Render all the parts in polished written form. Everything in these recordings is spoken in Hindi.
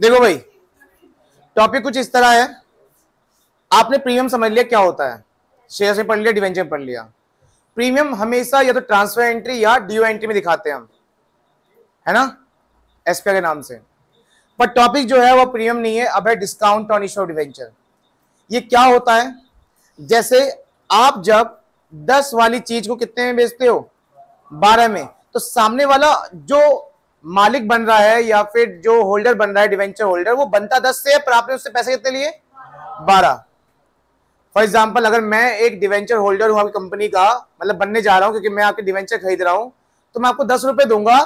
देखो भाई, टॉपिक कुछ इस तरह है। आपने प्रीमियम समझ लिया क्या होता है, शेयर से पढ़ लिया, डिवेंचर पढ़ लिया। प्रीमियम हमेशा या तो ट्रांसफर एंट्री या ड्यू एंट्री में दिखाते हैं हम, है ना, एसपीआई के नाम से। पर टॉपिक जो है वो प्रीमियम नहीं है, अब है discount on issue of debenture. ये क्या होता है? जैसे आप जब 10 वाली चीज को कितने में बेचते हो, 12 में, तो सामने वाला जो मालिक बन रहा है या फिर जो होल्डर बन रहा है, डिवेंचर होल्डर, वो बनता 10 से है, पर आपने उससे पैसे कितने लिए, 12। फॉर एग्जाम्पल, अगर मैं एक डिवेंचर होल्डर हूं आपकी कंपनी का, मतलब बनने जा रहा हूं, क्योंकि मैं आपके डिवेंचर खरीद रहा हूं, तो मैं आपको 10 रुपए दूंगा,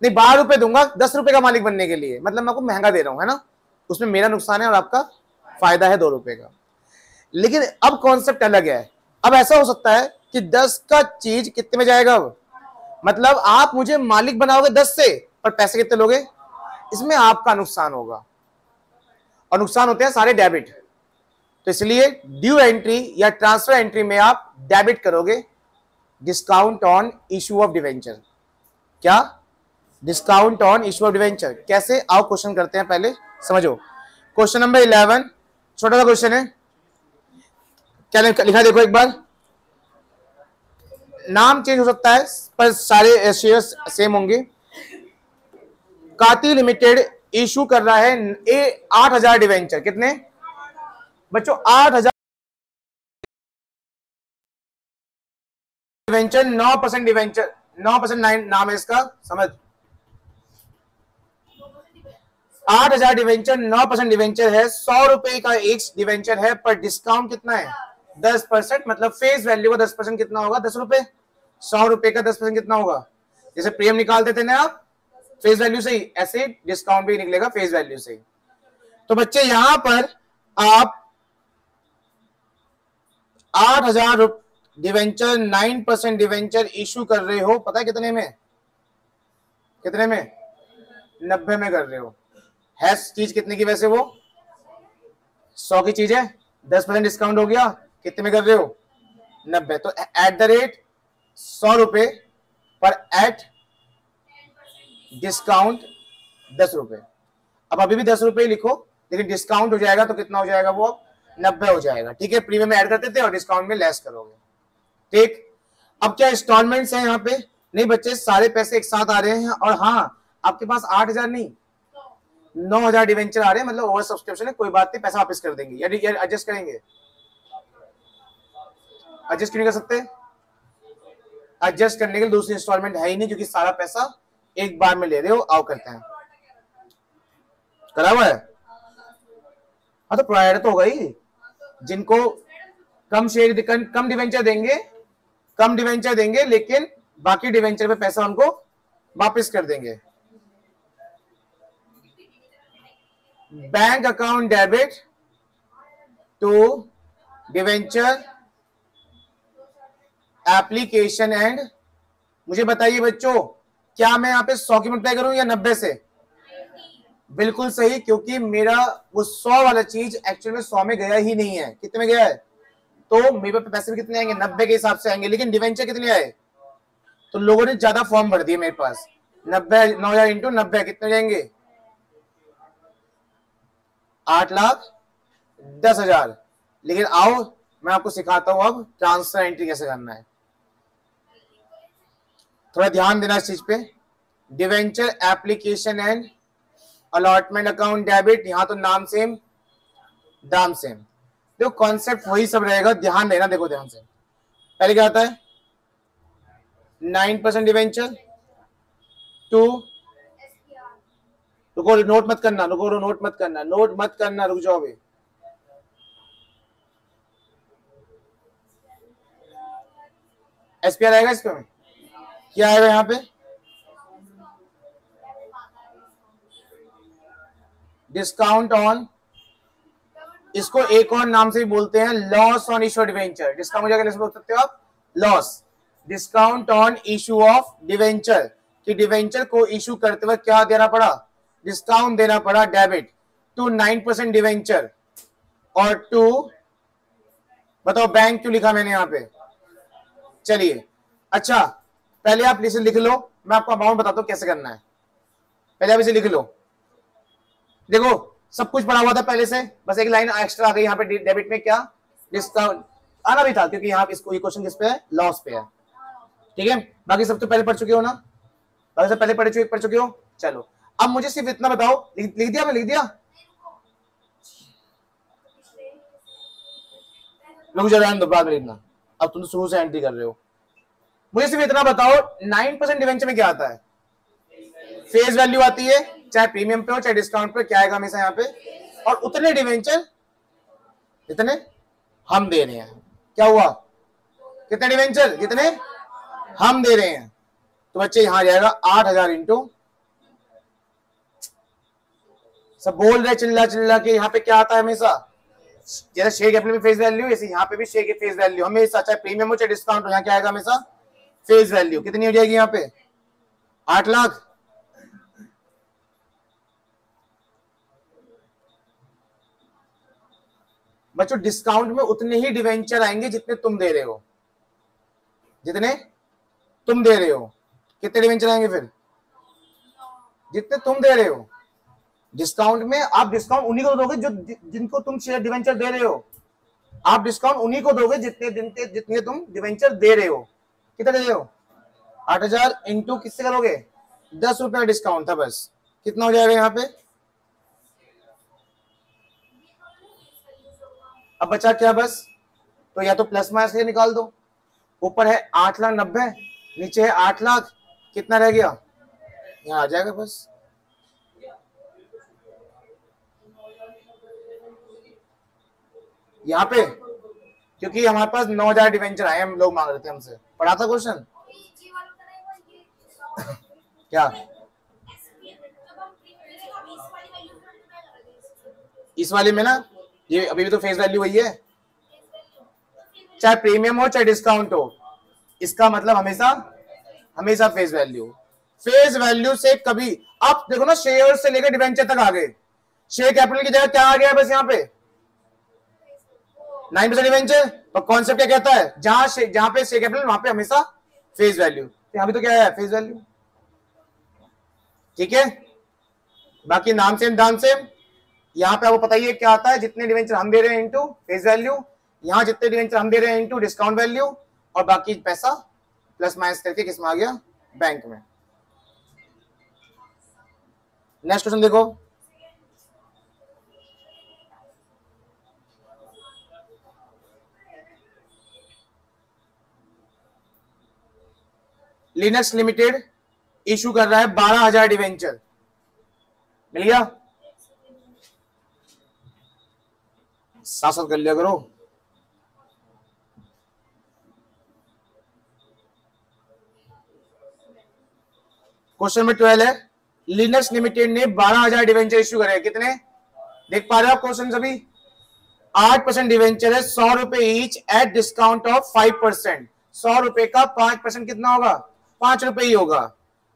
नहीं 12 रुपए दूंगा 10 रुपए का मालिक बनने के लिए, मतलब मैं आपको महंगा दे रहा हूं, है ना। उसमें मेरा नुकसान है और आपका फायदा है 2 रुपए का। लेकिन अब कॉन्सेप्ट अलग है। अब ऐसा हो सकता है कि 10 का चीज कितने में जाएगा, अब मतलब आप मुझे मालिक बनाओगे 10 से, पर पैसे कितने लोगे, इसमें आपका नुकसान होगा। और नुकसान होते हैं सारे डेबिट, तो इसलिए ड्यू एंट्री या ट्रांसफर एंट्री में आप डेबिट करोगे discount on issue of debenture. क्या? Discount on issue of debenture. कैसे? आओ क्वेश्चन करते हैं, पहले समझो। क्वेश्चन नंबर 11, छोटा सा क्वेश्चन है। क्या लिखा देखो एक बार। नाम चेंज हो सकता है पर सारे शेयर्स सेम होंगे। काती लिमिटेड इशू कर रहा है 8,000 डिवेंचर। कितने बच्चों? 8,000 डिवेंचर, 9% डिवेंचर, 9% नाम है इसका, समझ। 8,000 डिवेंचर, 9% डिवेंचर है, 100 रुपए का एक डिवेंचर है, पर डिस्काउंट कितना है, 10%। मतलब फेस वैल्यू का 10% कितना होगा, 10 रुपए। 100 रुपए का 10% कितना होगा? जैसे प्रीमियम निकालते थे ना आप फेस वैल्यू से ही, ऐसे डिस्काउंट भी निकलेगा फेस वैल्यू से ही। तो बच्चे यहां पर आप 8,000 डिवेंचर, 9% डिवेंचर इशू कर रहे हो, पता है कितने में? कितने में? 90 में कर रहे हो। है चीज कितने की वैसे? वो 100 की चीज है, 10% डिस्काउंट हो गया, कितने में कर रहे हो, 90। तो एट द रेट 100 रुपए पर एट डिस्काउंट 10 रुपए। अब अभी भी 10 रुपए लिखो, लेकिन डिस्काउंट हो जाएगा तो कितना हो जाएगा, वो 90 हो जाएगा। ठीक है, प्रीमियम में ऐड करते थे और डिस्काउंट में लेस करोगे। ठीक, अब क्या इंस्टॉलमेंट्स है यहाँ पे? नहीं बच्चे, सारे पैसे एक साथ आ रहे हैं। और हाँ, आपके पास 8,000 नहीं 9,000 डिवेंचर आ रहे हैं, मतलब ओवर सब्सक्रिप्शन है, कोई बात नहीं, पैसा वापस कर देंगे। यानी एडजस्ट करेंगे, एडजस्ट क्यों नहीं कर सकते? एडजस्ट करने के लिए दूसरी इंस्टॉलमेंट है ही नहीं, क्योंकि सारा पैसा एक बार में ले रहे हो। आओ करते हैं, करा हुआ है। हाँ तो प्रोवाइडर तो होगा ही, जिनको कम शेयर, कम डिवेंचर देंगे, कम डिवेंचर देंगे, लेकिन बाकी डिवेंचर पे पैसा उनको वापस कर देंगे। Bank account debit to debenture application and, मुझे बताइए बच्चों, क्या मैं यहाँ पे 100 की मल्टीप्लाई करूं या 90 से? बिल्कुल सही, क्योंकि मेरा वो 100 वाला चीज एक्चुअली में 100 में गया ही नहीं है। कितने में गया है? तो मेरे पे पैसे भी कितने आएंगे, 90 के हिसाब से आएंगे। लेकिन डिवेंचर कितने आए? तो लोगों ने ज्यादा फॉर्म भर दिए मेरे पास। 90, 9,000 इंटू 90 कितने जाएंगे? 8,10,000। लेकिन आओ मैं आपको सिखाता हूं अब ट्रांसफर एंट्री कैसे करना है। थोड़ा ध्यान देना इस चीज पे। Debenture application and allotment account debit, यहां तो नाम सेम, दाम सेम। देखो कॉन्सेप्ट वही सब रहेगा, ध्यान देना। देखो ध्यान से, पहले क्या आता है, 9% डिवेंचर टू, रुको नोट मत करना, रुको नोट मत करना, नोट मत करना, रुक जाओ अभी। एसपीआर आएगा इसमें, क्या आएगा यहाँ पे? डिस्काउंट ऑन, इसको एक और नाम से भी बोलते हैं loss on issue debenture. Discount कैसे बोल सकते हो आप? Loss. Discount on issue of debenture, कि डिवेंचर को इशू करते वक्त क्या देना पड़ा, डिस्काउंट देना पड़ा, डेबिट टू 9% डिवेंचर। और टू, बताओ बैंक क्यों लिखा मैंने यहाँ पे? चलिए अच्छा, पहले आप इसे लिख लो, मैं आपको अमाउंट बताता हूं कैसे करना है। पहले आप इसे लिख लो, देखो सब कुछ पढ़ा हुआ था पहले से, बस एक लाइन एक्स्ट्रा आ गई यहाँ पे डेबिट में, क्या डिस्काउंट आना भी था क्योंकि यहाँ इसको ये क्वेश्चन किस पे है, लॉस पे है। ठीक है, बाकी सब तो पहले पढ़ चुके हो ना, बाकी सब पहले पढ़ चुके हो। चलो अब मुझे सिर्फ इतना बताओ, लिख दिया, मैं लिख दिया, लोग जरा बाद में लिखना, अब तुम शुरू से एंट्री कर रहे हो। मुझे सिर्फ इतना बताओ 9% डिवेंचर में क्या आता है, फेस वैल्यू आती है, चाहे प्रीमियम पे हो चाहे डिस्काउंट पे, क्या आएगा हमेशा यहाँ पे, और उतने डिवेंचर जितने हम दे रहे हैं। क्या हुआ, कितने डिवेंचर जितने हम दे रहे हैं, तो बच्चे यहां जाएगा 8000 इंटू, सब बोल रहे चिल्ला चिल्ला के, यहाँ पे क्या आता है हमेशा, जैसे शेयर कैपिटल में फेस वैल्यू, ऐसे यहाँ पे भी शेयर की फेस वैल्यू हमेशा, चाहे प्रीमियम हो चाहे डिस्काउंट हो, यहाँ क्या आएगा हमेशा फेस वैल्यू। कितनी हो जाएगी यहाँ पे, 8 लाख। बच्चों डिस्काउंट में उतने ही डिवेंचर आएंगे जितने तुम दे रहे हो, जितने तुम दे रहे हो। कितने डिवेंचर आएंगे फिर, जितने तुम दे रहे हो। डिस्काउंट में आप डिस्काउंट उन्हीं को दोगे जो जिनको तुम शेयर डिवेंचर दे रहे हो, आप डिस्काउंट उन्हीं को दोगे जितने तुम डिवेंचर दे रहे हो। कितना दे रहे हो, 8000 इंटू किससे करोगे, 10 रुपया डिस्काउंट था बस, कितना हो जाएगा यहाँ पे। अब बचा क्या बस, तो या तो प्लस माइनस से निकाल दो, ऊपर है 8,90,000, नीचे है 8 लाख, कितना रह गया, यहाँ आ जाएगा बस। यहाँ पे क्योंकि हमारे पास 9,000 डिवेंचर आए, हम लोग मांग रहे थे हमसे, पढ़ा था क्वेश्चन क्या, इस वाले में ना, ये अभी भी तो फेस वैल्यू वही है, चाहे प्रीमियम हो चाहे डिस्काउंट हो, इसका मतलब हमेशा हमेशा फेस वैल्यू। फेस वैल्यू से कभी आप देखो ना, शेयर से लेकर डिवेंचर तक आ गए, शेयर कैपिटल की जगह क्या आ गया बस यहाँ पे 9% डिवेंचर, और कॉन्सेप्ट क्या कहता है, जहां पे शेयर कैपिटल वहां पे हमेशा फेस वैल्यू, यहाँ भी तो क्या है फेस वैल्यू। ठीक है, बाकी नाम सेम दाम सेम। यहाँ पे आपको पता ही है क्या आता है, जितने डिवेंचर हम दे रहे हैं इंटू फेस वैल्यू, यहाँ जितने डिवेंचर हम दे रहे हैं इंटू डिस्काउंट वैल्यू, और बाकी पैसा प्लस माइनस करके किसमें आ गया, बैंक में। नेक्स्ट क्वेश्चन देखो, लिनक्स लिमिटेड इशू कर रहा है 12,000 डिवेंचर, मिल गया, साथ साथ कर लिया करो। क्वेश्चन नंबर 12 है, लिनक्स लिमिटेड ने 12,000 डिवेंचर इशू करे, कितने देख पा रहे हो आप क्वेश्चन सभी, 8% डिवेंचर है, 100 रुपए ईच एट डिस्काउंट ऑफ 5%, 100 रुपए का 5% कितना होगा, 5 रुपए ही होगा,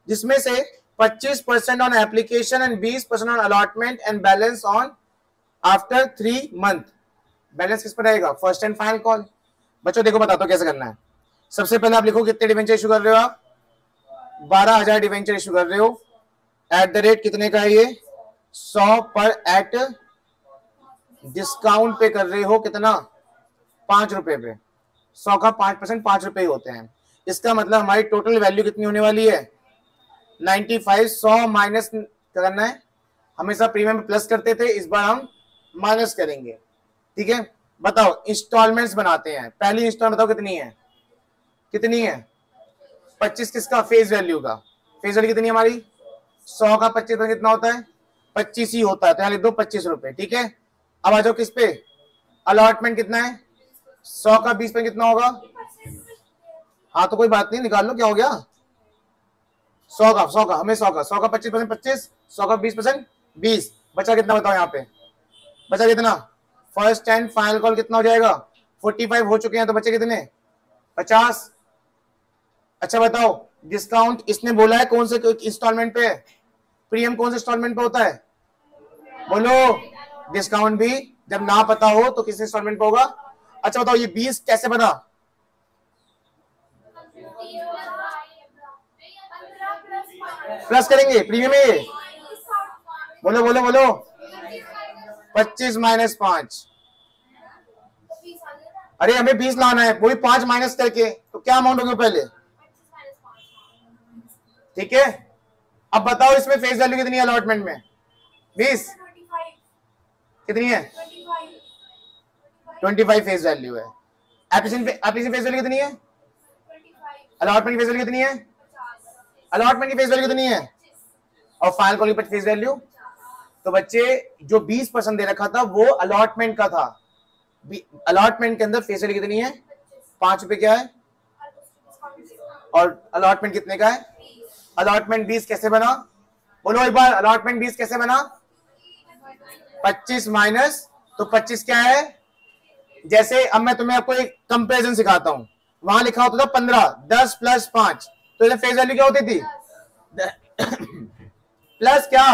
जिसमें से 25% on application and 20% on allotment and balance on after 3 month. Balance किस पर रहेगा, फर्स्ट एंड फाइनल कॉल। बच्चों देखो बताता हूं कैसे करना है। सबसे पहले आप लिखो कितने डिवेंचर इशू कर रहे हो आप, 12,000 डिवेंचर इशू कर रहे हो, एट द रेट कितने का है ये, 100 पर एट डिस्काउंट पे कर रहे हो, कितना 5 रुपए पे, 100 का 5% 5 रुपए ही होते हैं। इसका मतलब हमारी टोटल वैल्यू कितनी होने वाली है 95, 100 माइनस करना है, हमेशा प्रीमियम प्लस करते थे, इस बार हम माइनस करेंगे। ठीक है, बताओ इंस्टॉलमेंट्स बनाते हैं, पहली इंस्टॉलमेंट बताओ कितनी है, कितनी है 25, किसका फेस वैल्यू का, फेस वैल्यू कितनी है हमारी 100 का 25 कितना होता है 25 ही होता है, तो यहाँ लिख दो 25 रुपए। ठीक है, अब आ जाओ किस पे, अलॉटमेंट कितना है 100 का 20% कितना होगा, हाँ तो कोई बात नहीं निकाल लो क्या हो गया, 100 का हमें 100 का 25% 25, 100 का 20% 20, बचा कितना बताओ यहाँ पे, बचा कितना, फर्स्ट एंड फाइनल कॉल कितना हो जाएगा 45 हो चुके हैं, तो बचे कितने 50। अच्छा बताओ डिस्काउंट इसने बोला है कौन से इंस्टॉलमेंट पे है, प्रीमियम कौन से इंस्टॉलमेंट पे होता है, बोलो, डिस्काउंट भी जब ना पता हो तो किस इंस्टॉलमेंट पे होगा। अच्छा बताओ ये 20 कैसे बना, प्लस करेंगे प्रीमियम में, बोलो बोलो बोलो 25 माइनस 5, अरे हमें 20 लाना है, वही 5 माइनस करके, तो क्या अमाउंट होगी पहले, ठीक है। अब बताओ इसमें फेस वैल्यू कितनी है अलॉटमेंट में, 20, कितनी है 25 फेस वैल्यू है। एप्लीकेशन फेस वैल्यू कितनी है, अलॉटमेंट की फेस वैल्यू कितनी है, अलॉटमेंट की फेस वैल्यू कितनी है, और फाइनल कॉलिंग पर फेस वैल्यू। तो बच्चे जो 20% दे रखा था वो अलॉटमेंट का था, अलॉटमेंट के अंदर फेस वैल्यू कितनी है, 5 रुपए क्या है, और अलॉटमेंट कितने का है, अलॉटमेंट 20 कैसे बना, बोलो एक बार, अलॉटमेंट 20 कैसे बना, 25 माइनस, तो 25 क्या है, जैसे अब मैं तुम्हें आपको एक कंपैरिजन सिखाता हूं, वहां लिखा होता था 15, 10 प्लस 5, तो इधर फेस वैल्यू क्या होती थी प्लस क्या,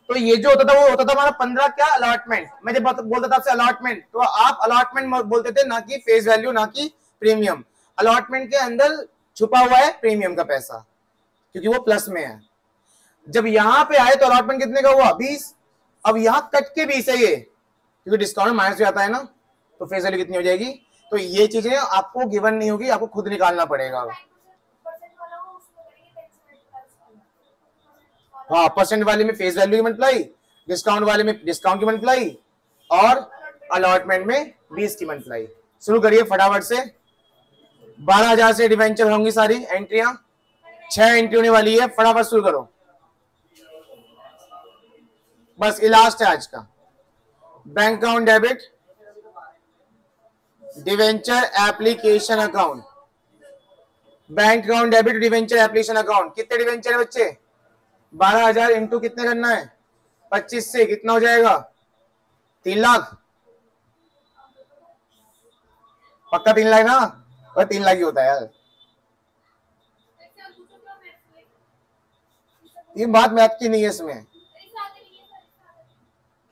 तो ये जो होता था वो होता था हमारा 15 क्या, अलॉटमेंट। मैं जब बोलता था आपसे अलॉटमेंट, तो आप अलॉटमेंट बोलते थे, ना कि फेस वैल्यू, ना कि प्रीमियम। अलॉटमेंट के अंदर छुपा हुआ है प्रीमियम का पैसा, क्योंकि वो प्लस में है। जब यहां पे आए तो अलॉटमेंट कितने का हुआ, 20, अब यहां कट के 20 है ये, क्योंकि डिस्काउंट माइनस भी आता है ना, तो फेस वैल्यू कितनी हो जाएगी। तो ये चीजें आपको गिवन नहीं होगी, आपको खुद निकालना पड़ेगा। हाँ, परसेंट वाले में फेस वैल्यू की मल्टीप्लाई, डिस्काउंट वाले में डिस्काउंट की मल्टीप्लाई, और अलॉटमेंट में 20 की मल्टीप्लाई। शुरू करिए फटाफट से। 12,000 से डिवेंचर होंगी सारी एंट्रियां, 6 एंट्री होने वाली है, फटाफट शुरू करो। बस ये लास्ट है आज का। Bank account debit, debenture application account, bank account debit debenture application account. कितने डिवेंचर है बच्चे, 12,000 इंटू कितने करना है, 25 से कितना हो जाएगा, 3 लाख, पक्का 3 लाख ना, और 3 लाख ही होता है यार, ये बात मैथ की नहीं है इसमें,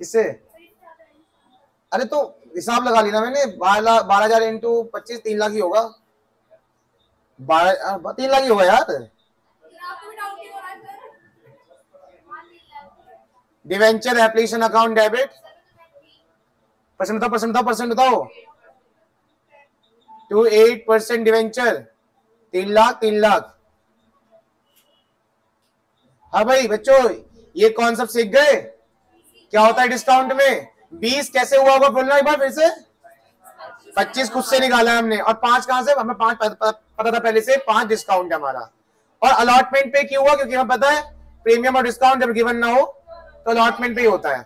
किससे, अरे तो हिसाब लगा ली ना मैंने, 12,000 इंटू 25, 3 लाख ही होगा, 3 लाख ही होगा यार। Debenture application account debit, percent बताओ, परसेंट बताओ, परसेंट बताओ, 28% डिवेंचर, 3 लाख, 3 लाख। हाँ भाई बच्चों, ये कॉन्सेप्ट सीख गए, क्या होता है डिस्काउंट में, 20 कैसे हुआ होगा बोलना एक बार फिर से, 25 खुद से निकाला है हमने, और 5 कहां से, हमें 5 पता था पहले से, 5 डिस्काउंट है हमारा, और अलॉटमेंट पे क्यों हुआ, क्योंकि हमें पता है प्रीमियम और डिस्काउंट जब गिवन ना हो तो अलॉटमेंट पे ही होता है।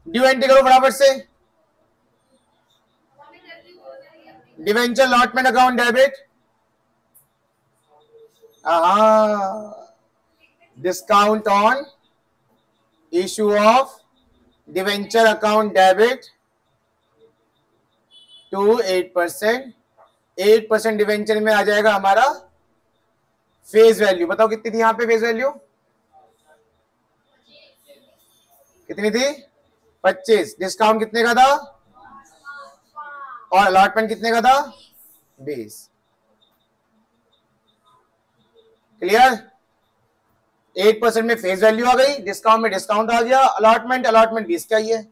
ड्यू एंट्री करो फटाफट से। Debenture allotment account debit, discount on issue of debenture account debit to 8%, 8% debenture में आ जाएगा हमारा फेस वैल्यू। बताओ कितनी थी यहां पे फेस वैल्यू, कितनी थी, 25, डिस्काउंट कितने का था, और अलॉटमेंट कितने का था, 20। क्लियर, 8% में फेस वैल्यू आ गई, डिस्काउंट में डिस्काउंट आ गया, अलॉटमेंट 20 का ही है,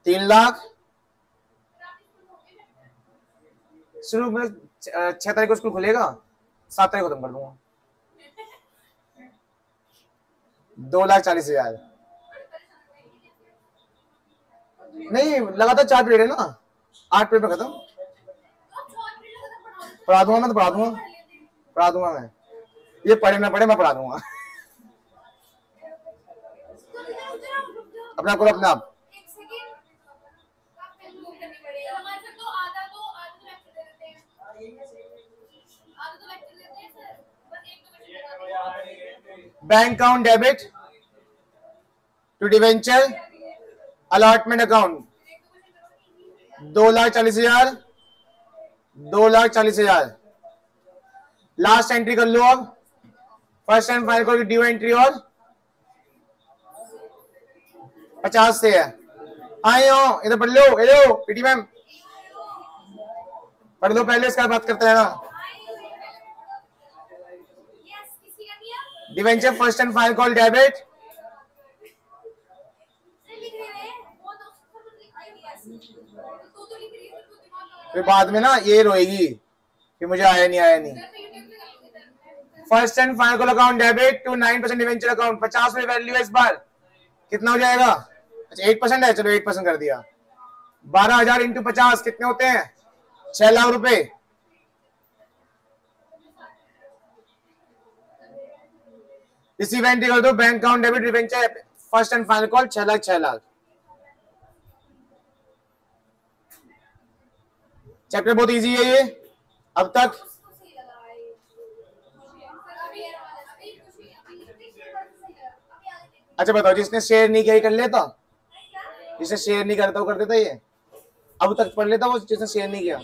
3 लाख। शुरू में 6 तारीख को स्कूल खुलेगा, 7 तारीख को खत्म कर दूंगा, 2,40,000 नहीं, लगातार 4 पीरियड है ना, 8 पीरियड में खत्म, पढ़ा दूंगा मैं, तो पढ़ा दूंगा मैं, ये पढ़े ना पढ़े मैं पढ़ा दूंगा अपना करो अपना आप। Bank account debit to debenture allotment account, 2,40,000, 2,40,000। Last entry कर लो अब, फर्स्ट एंड फाइनल करो, ड्यू एंट्री और 50 से है। आए हो इधर पढ़ लो, हेलो पीटी मैम पढ़ लो पहले, इसका बात करते हैं ना। Debenture first and final call debit, फिर बाद में ना ये रोएगी कि मुझे आया नहीं। First and final call account debit to 9% debenture account, 50 में वैल्यू है इस बार, कितना हो जाएगा? अच्छा 8% है, चलो 8% कर दिया। 12,000 इंटू 50 कितने होते हैं? 6 लाख रुपए। रिसीव एंट्री कर दो, bank account debit debenture first and final call 6 lakh 6 lakh. Chapter बहुत इजी है ये अब तक। अच्छा बताओ, जिसने शेयर नहीं किया कर लेता? जिसने शेयर नहीं करता वो कर देता ये? अब तक पढ़ लेता वो जिसने शेयर नहीं किया?